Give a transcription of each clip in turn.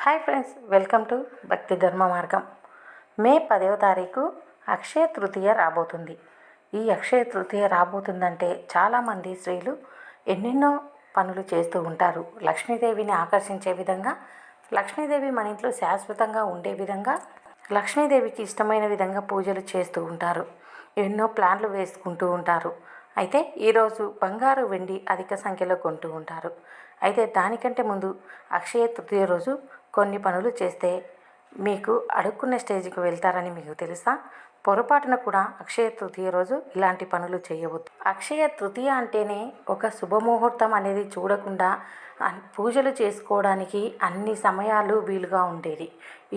Hi friends, welcome to భక్తి ధర్మ మార్గం. మే 10వ తారీఖు అక్షయ తృతీయ రాబోతుంది. ఈ అక్షయ తృతీయ రాబోతుందంటే చాలామంది స్త్రీలు ఎన్నెన్నో పనులు చేస్తూ ఉంటారు. లక్ష్మీదేవిని ఆకర్షించే విధంగా, లక్ష్మీదేవి మన ఇంట్లో శాశ్వతంగా ఉండే విధంగా, లక్ష్మీదేవికి ఇష్టమైన విధంగా పూజలు చేస్తూ ఉంటారు. ఎన్నో ప్లాన్లు వేసుకుంటూ ఉంటారు. అయితే ఈరోజు బంగారు వెండి అధిక సంఖ్యలో కొంటూ ఉంటారు. అయితే దానికంటే ముందు అక్షయ తృతీయ రోజు కొన్ని పనులు చేస్తే మీకు అడుక్కునే స్టేజ్కి వెళ్తారని మీకు తెలుసా? పొరపాటున కూడా అక్షయ తృతీయ రోజు ఇలాంటి పనులు చేయవద్దు. అక్షయ తృతీయ అంటేనే ఒక శుభముహూర్తం అనేది చూడకుండా పూజలు చేసుకోవడానికి అన్ని సమయాలు వీలుగా ఉండేది.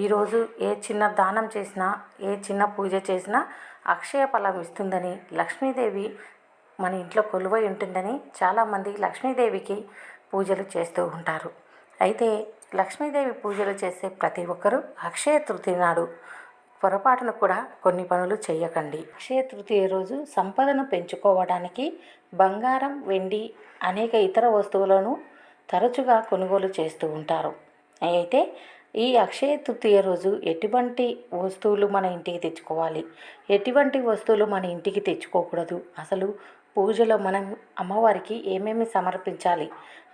ఈరోజు ఏ చిన్న దానం చేసినా, ఏ చిన్న పూజ చేసినా అక్షయ ఫలం ఇస్తుందని, లక్ష్మీదేవి మన ఇంట్లో కొలువై ఉంటుందని చాలామంది లక్ష్మీదేవికి పూజలు చేస్తూ ఉంటారు. అయితే లక్ష్మీదేవి పూజలు చేసే ప్రతి ఒక్కరూ అక్షయ తృతీయ నాడు పొరపాటును కూడా కొన్ని పనులు చేయకండి. అక్షయ తృతీయ రోజు సంపదను పెంచుకోవడానికి బంగారం, వెండి, అనేక ఇతర వస్తువులను తరచుగా కొనుగోలు చేస్తూ ఉంటారు. అయితే ఈ అక్షయ తృతీయ రోజు ఎటువంటి వస్తువులు మన ఇంటికి తెచ్చుకోవాలి, ఎటువంటి వస్తువులు మన ఇంటికి తెచ్చుకోకూడదు, అసలు పూజలో మనం అమ్మవారికి ఏమేమి సమర్పించాలి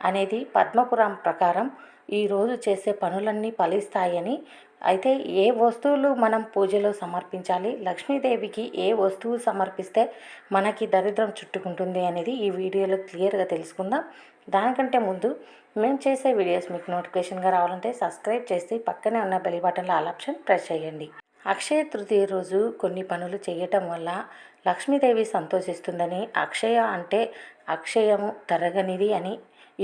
అనేది పద్మపురాణం ప్రకారం ఈరోజు చేసే పనులన్నీ ఫలిస్తాయని, అయితే ఏ వస్తువులు మనం పూజలో సమర్పించాలి, లక్ష్మీదేవికి ఏ వస్తువు సమర్పిస్తే మనకి దరిద్రం చుట్టుకుంటుంది అనేది ఈ వీడియోలో క్లియర్గా తెలుసుకుందాం. దానికంటే ముందు మేము చేసే వీడియోస్ మీకు నోటిఫికేషన్గా రావాలంటే సబ్స్క్రైబ్ చేసి పక్కనే ఉన్న బెల్ బటన్లో ఆల్ ఆప్షన్ ప్రెస్ చేయండి. అక్షయ తృతీయ రోజు కొన్ని పనులు చేయటం వల్ల లక్ష్మీదేవి సంతోషిస్తుందని, అక్షయ అంటే అక్షయము తరగనిది అని,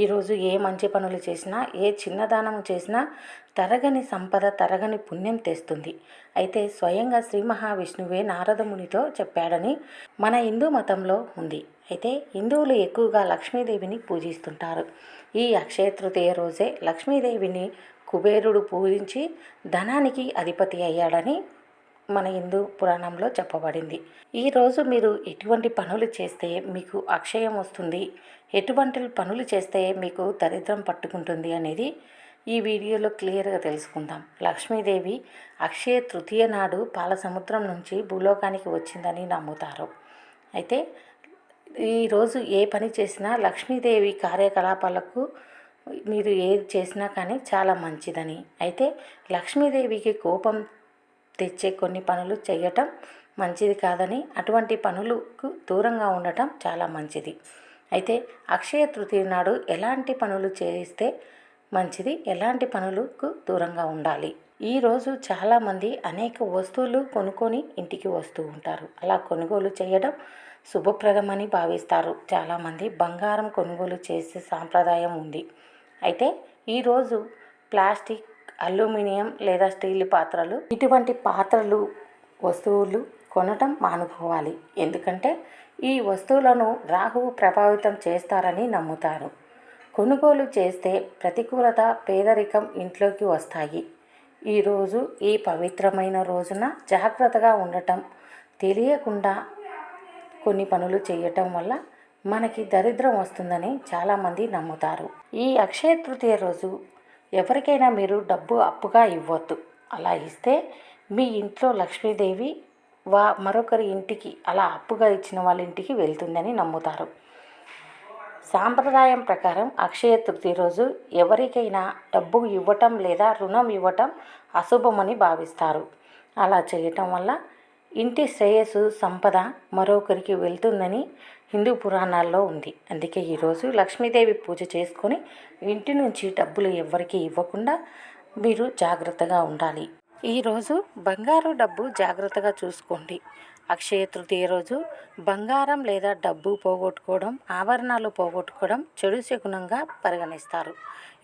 ఈరోజు ఏ మంచి పనులు చేసినా, ఏ చిన్నదానం చేసినా తరగని సంపద, తరగని పుణ్యం తెస్తుంది. అయితే స్వయంగా శ్రీ మహావిష్ణువే నారదమునితో చెప్పాడని మన హిందూ మతంలో ఉంది. అయితే హిందువులు ఎక్కువగా లక్ష్మీదేవిని పూజిస్తుంటారు. ఈ అక్షయ తృతీయ రోజే లక్ష్మీదేవిని కుబేరుడు పూజించి ధనానికి అధిపతి అయ్యాడని మన హిందూ పురాణంలో చెప్పబడింది. ఈరోజు మీరు ఎటువంటి పనులు చేస్తే మీకు అక్షయం వస్తుంది, ఎటువంటి పనులు చేస్తే మీకు దరిద్రం పట్టుకుంటుంది అనేది ఈ వీడియోలో క్లియర్గా తెలుసుకుందాం. లక్ష్మీదేవి అక్షయ తృతీయ నాడు పాల సముద్రం నుంచి భూలోకానికి వచ్చిందని నమ్ముతారు. అయితే ఈరోజు ఏ పని చేసినా లక్ష్మీదేవి కార్యకలాపాలకు మీరు ఏది చేసినా కానీ చాలా మంచిదని, అయితే లక్ష్మీదేవికి కోపం తెచ్చే కొన్ని పనులు చేయటం మంచిది కాదని, అటువంటి పనులకు దూరంగా ఉండటం చాలా మంచిది. అయితే అక్షయ తృతీయ నాడు ఎలాంటి పనులు చేస్తే మంచిది, ఎలాంటి పనులకు దూరంగా ఉండాలి. ఈరోజు చాలామంది అనేక వస్తువులు కొనుక్కొని ఇంటికి వస్తూ ఉంటారు. అలా కొనుగోలు చేయడం శుభప్రదమని భావిస్తారు. చాలామంది బంగారం కొనుగోలు చేసే సాంప్రదాయం ఉంది. అయితే ఈరోజు ప్లాస్టిక్, అల్యూమినియం లేదా స్టీల్ పాత్రలు, ఇటువంటి పాత్రలు, వస్తువులు కొనటం మానుకోవాలి. ఎందుకంటే ఈ వస్తువులను రాహువు ప్రభావితం చేస్తారని నమ్ముతారు. కొనుగోలు చేస్తే ప్రతికూలత, పేదరికం ఇంట్లోకి వస్తాయి. ఈరోజు ఈ పవిత్రమైన రోజున జాగ్రత్తగా ఉండటం, తెలియకుండా కొన్ని పనులు చేయటం వల్ల మనకి దరిద్రం వస్తుందని చాలామంది నమ్ముతారు. ఈ అక్షయ తృతీయ రోజు ఎవరికైనా మీరు డబ్బు అప్పుగా ఇవ్వద్దు. అలా ఇస్తే మీ ఇంట్లో లక్ష్మీదేవి మరొకరి ఇంటికి, అలా అప్పుగా ఇచ్చిన వాళ్ళ ఇంటికి వెళ్తుందని నమ్ముతారు. సాంప్రదాయం ప్రకారం అక్షయ తృతీయ రోజు ఎవరికైనా డబ్బు ఇవ్వటం లేదా రుణం ఇవ్వటం అశుభమని భావిస్తారు. అలా చేయటం వల్ల ఇంటి శ్రేయస్సు, సంపద మరొకరికి వెళ్తుందని హిందూ పురాణాల్లో ఉంది. అందుకే ఈరోజు లక్ష్మీదేవి పూజ చేసుకొని ఇంటి నుంచి డబ్బులు ఎవ్వరికి ఇవ్వకుండా మీరు జాగ్రత్తగా ఉండాలి. ఈరోజు బంగారు, డబ్బు జాగ్రత్తగా చూసుకోండి. అక్షయ తృతీయ రోజు బంగారం లేదా డబ్బు పోగొట్టుకోవడం, ఆభరణాలు పోగొట్టుకోవడం చెడు శకునంగా పరిగణిస్తారు.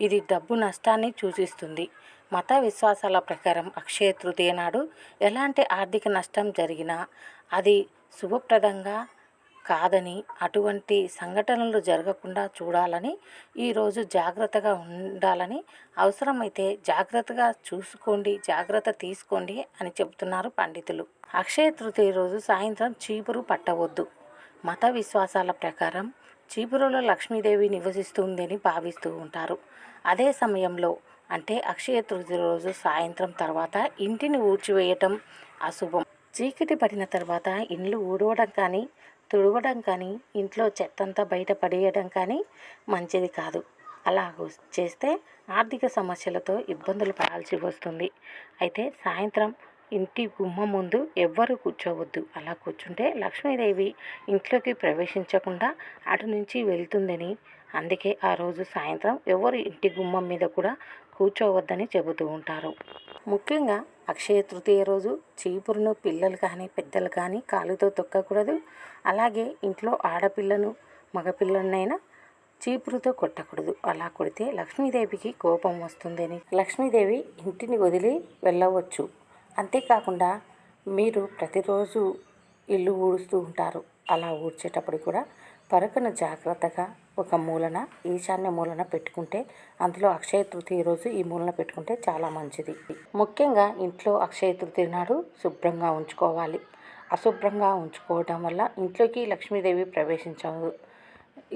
ఇది డబ్బు నష్టాన్ని సూచిస్తుంది. మత విశ్వాసాల ప్రకారం అక్షయ తృతీయ నాడు ఎలాంటి ఆర్థిక నష్టం జరిగినా అది శుభప్రదంగా కాదని, అటువంటి సంఘటనలు జరగకుండా చూడాలని, ఈరోజు జాగ్రత్తగా ఉండాలని, అవసరమైతే జాగ్రత్తగా చూసుకోండి, జాగ్రత్త తీసుకోండి అని చెబుతున్నారు పండితులు. అక్షయ తృతీయ రోజు సాయంత్రం చీపురు పట్టవద్దు. మత విశ్వాసాల ప్రకారం చీపురులో లక్ష్మీదేవి నివసిస్తుందని భావిస్తూ ఉంటారు. అదే సమయంలో అంటే అక్షయ తృతీయ రోజు సాయంత్రం తర్వాత ఇంటిని ఊడ్చివేయటం అశుభం. చీకటి పడిన తర్వాత ఇండ్లు ఊడవడం కానీ తుడవడం కానీ ఇంట్లో చెత్తంతా బయట పడేయడం కానీ మంచిది కాదు. అలా చేస్తే ఆర్థిక సమస్యలతో ఇబ్బందులు పడాల్సి వస్తుంది. అయితే సాయంత్రం ఇంటి గుమ్మం ముందు ఎవ్వరూ కూర్చోవద్దు. అలా కూర్చుంటే లక్ష్మీదేవి ఇంట్లోకి ప్రవేశించకుండా అటు నుంచి వెళ్తుందని, అందుకే ఆ రోజు సాయంత్రం ఎవరు ఇంటి గుమ్మం మీద కూడా కూర్చోవద్దని చెబుతూ ఉంటారు. ముఖ్యంగా అక్షయ తృతీయ రోజు చీపురును పిల్లలు కానీ పెద్దలు కానీ కాలుతో తొక్కకూడదు. అలాగే ఇంట్లో ఆడపిల్లను మగపిల్లనైనా చీపురుతో కొట్టకూడదు. అలా కొడితే లక్ష్మీదేవికి కోపం వస్తుందని, లక్ష్మీదేవి ఇంటిని వదిలి వెళ్ళవచ్చు. అంతేకాకుండా మీరు ప్రతిరోజు ఇల్లు ఊడుస్తూ ఉంటారు. అలా ఊడ్చేటప్పుడు కూడా పరకను జాగ్రత్తగా ఒక మూలన, ఈశాన్య మూలన పెట్టుకుంటే, అందులో అక్షయ తృతీయ రోజు ఈ మూలన పెట్టుకుంటే చాలా మంచిది. ముఖ్యంగా ఇంట్లో అక్షయ తృతీయ నాడు శుభ్రంగా ఉంచుకోవాలి. అశుభ్రంగా ఉంచుకోవడం వల్ల ఇంట్లోకి లక్ష్మీదేవి ప్రవేశించదు.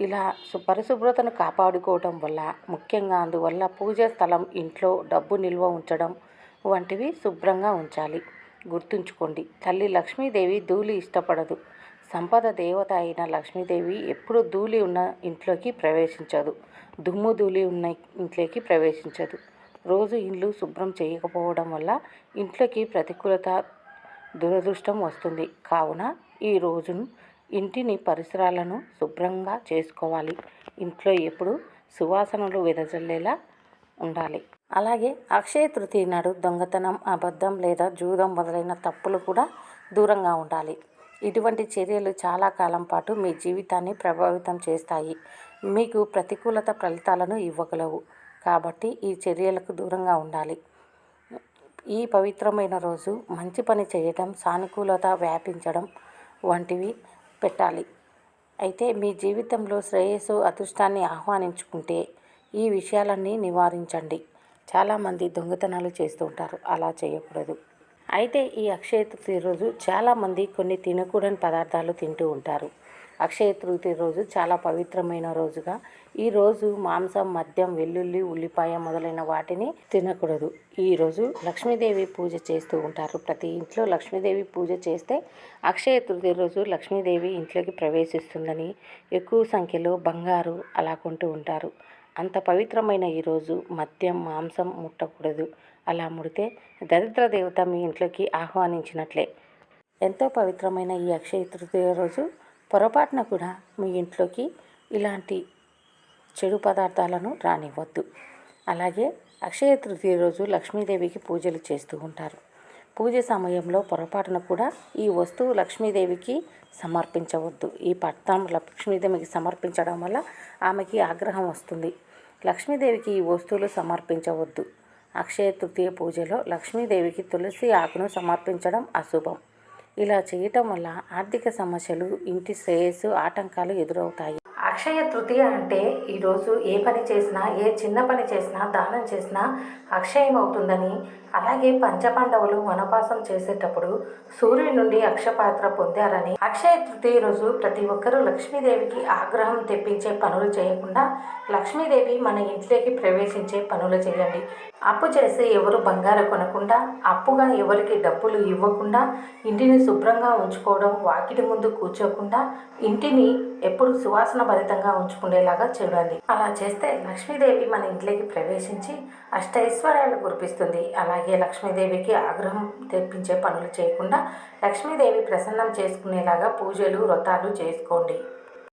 ఇలా పరిశుభ్రతను కాపాడుకోవడం వల్ల, ముఖ్యంగా అందువల్ల పూజా స్థలం ఇంట్లో డబ్బు నిల్వ ఉంచడం వంటివి శుభ్రంగా ఉంచాలి. గుర్తుంచుకోండి, తల్లి లక్ష్మీదేవి ధూళి ఇష్టపడదు. సంపద దేవత అయిన లక్ష్మీదేవి ఎప్పుడు ధూళి ఉన్న ఇంట్లోకి ప్రవేశించదు. దుమ్ము ధూళి ఉన్న ఇంట్లోకి ప్రవేశించదు. రోజు ఇల్లు శుభ్రం చేయకపోవడం వల్ల ఇంట్లోకి ప్రతికూలత, దురదృష్టం వస్తుంది. కావున ఈ రోజును ఇంటిని పరిసరాలను శుభ్రంగా చేసుకోవాలి. ఇంట్లో ఎప్పుడు సువాసనలు వెదజల్లేలా ఉండాలి. అలాగే అక్షయ తృతీయ నాడు దొంగతనం, అబద్ధం లేదా జూదం మొదలైన తప్పులు కూడా దూరంగా ఉండాలి. ఇటువంటి చర్యలు చాలా కాలం పాటు మీ జీవితాన్ని ప్రభావితం చేస్తాయి. మీకు ప్రతికూలత ఫలితాలను ఇవ్వగలవు. కాబట్టి ఈ చర్యలకు దూరంగా ఉండాలి. ఈ పవిత్రమైన రోజు మంచి పని చేయడం, సానుకూలత వ్యాపించడం వంటివి పెట్టాలి. అయితే మీ జీవితంలో శ్రేయస్సు, అదృష్టాన్ని ఆహ్వానించుకుంటే ఈ విషయాలన్నీ నివారించండి. చాలామంది దొంగతనాలు చేస్తూ ఉంటారు. అలా చేయకూడదు. అయితే ఈ అక్షయ తృతీయ రోజు చాలామంది కొన్ని తినకూడని పదార్థాలు తింటూ ఉంటారు. అక్షయ తృతీయ రోజు చాలా పవిత్రమైన రోజుగా ఈ రోజు మాంసం, మద్యం, వెల్లుల్లి, ఉల్లిపాయ మొదలైన వాటిని తినకూడదు. ఈరోజు లక్ష్మీదేవి పూజ చేస్తూ ఉంటారు. ప్రతి ఇంట్లో లక్ష్మీదేవి పూజ చేస్తే అక్షయ తృతీయ రోజు లక్ష్మీదేవి ఇంట్లోకి ప్రవేశిస్తుందని, ఎక్కువ సంఖ్యలో బంగారు అలా కొంటూ ఉంటారు. అంత పవిత్రమైన ఈరోజు మద్యం, మాంసం ముట్టకూడదు. అలా ముడితే దరిద్ర దేవత మీ ఇంట్లోకి ఆహ్వానించినట్లే. ఎంతో పవిత్రమైన ఈ అక్షయ తృతీయ రోజు పొరపాటున కూడా మీ ఇంట్లోకి ఇలాంటి చెడు పదార్థాలను రానివ్వద్దు. అలాగే అక్షయ తృతీయ రోజు లక్ష్మీదేవికి పూజలు చేస్తూ ఉంటారు. పూజ సమయంలో పొరపాటున కూడా ఈ వస్తువు లక్ష్మీదేవికి సమర్పించవద్దు. ఈ పత్రం లక్ష్మీదేవికి సమర్పించడం వల్ల ఆమెకి ఆగ్రహం వస్తుంది. లక్ష్మీదేవికి ఈ వస్తువులు సమర్పించవద్దు. అక్షయ తృతీయ పూజలో లక్ష్మీదేవికి తులసి ఆకును సమర్పించడం అశుభం. ఇలా చేయటం వల్ల ఆర్థిక సమస్యలు, ఇంటి శ్రేయస్సు ఆటంకాలు ఎదురవుతాయి. అక్షయ తృతీయ అంటే ఈరోజు ఏ పని చేసినా, ఏ చిన్న పని చేసినా, దానం చేసినా అక్షయం అవుతుందని, అలాగే పంచపాండవులు వనవాసం చేసేటప్పుడు సూర్యుడి నుండి అక్షపాత్ర పొందారని, అక్షయ తృతీయ రోజు ప్రతి ఒక్కరూ లక్ష్మీదేవికి ఆగ్రహం తెప్పించే పనులు చేయకుండా లక్ష్మీదేవి మన ఇంట్లోకి ప్రవేశించే పనులు చేయండి. అప్పు చేసి ఎవరు బంగారం కొనకుండా, అప్పుగా ఎవరికి డబ్బులు ఇవ్వకుండా, ఇంటిని శుభ్రంగా ఉంచుకోవడం, వాకిటి ముందు కూర్చోకుండా ఇంటిని ఎప్పుడు సువాసన భరితంగా ఉంచుకునేలాగా చూడండి. అలా చేస్తే లక్ష్మీదేవి మన ఇంట్లోకి ప్రవేశించి అష్టైశ్వర్యాలు కురిపిస్తుంది. అలాగే లక్ష్మీదేవికి ఆగ్రహం తెప్పించే పనులు చేయకుండా లక్ష్మీదేవి ప్రసన్నం చేసుకునేలాగా పూజలు, వ్రతాలు చేసుకోండి.